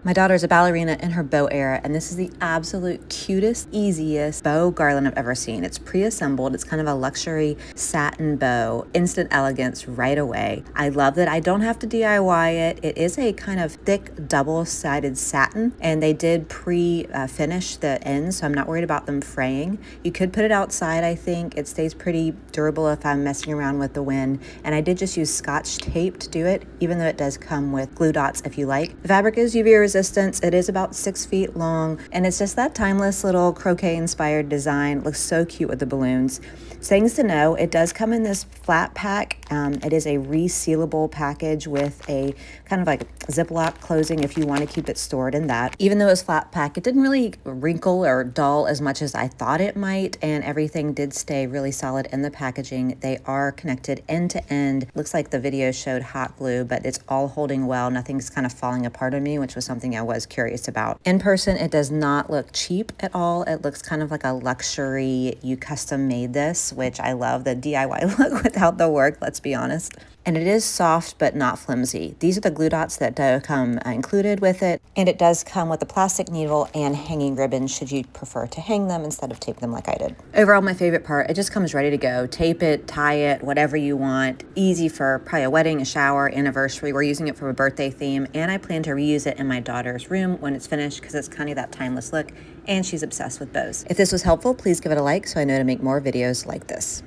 My daughter's a ballerina in her bow era, and this is the absolute cutest, easiest bow garland I've ever seen. It's pre-assembled. It's kind of a luxury satin bow, instant elegance right away. I love that I don't have to DIY it. It is a kind of thick double-sided satin, and they did pre-finish the ends, so I'm not worried about them fraying. You could put it outside, I think. It stays pretty durable if I'm messing around with the wind, and I did just use Scotch tape to do it, even though it does come with glue dots if you like. The fabric is UV resistant. It is about 6 feet long, and it's just that timeless little croquet inspired design. It looks so cute with the balloons. Things to know, it does come in this flat pack. It is a resealable package with a kind of like Ziploc closing if you want to keep it stored in that. Even though it's flat pack, it didn't really wrinkle or dull as much as I thought it might, and everything did stay really solid in the packaging. They are connected end to end. Looks like the video showed hot glue, but it's all holding well. Nothing's kind of falling apart on me, which was something I was curious about. In person, it does not look cheap at all. It looks kind of like a luxury, you custom made this, which I love, the DIY look without the work, let's be honest. And it is soft but not flimsy. These are the glue dots that do come included with it, and it does come with a plastic needle and hanging ribbons should you prefer to hang them instead of tape them like I did. Overall, my favorite part, it just comes ready to go. Tape it, tie it, whatever you want. Easy for probably a wedding, a shower, anniversary. We're using it for a birthday theme, and I plan to reuse it in my daughter's room when it's finished because it's kind of that timeless look, and she's obsessed with bows. If this was helpful, please give it a like so I know to make more videos like this.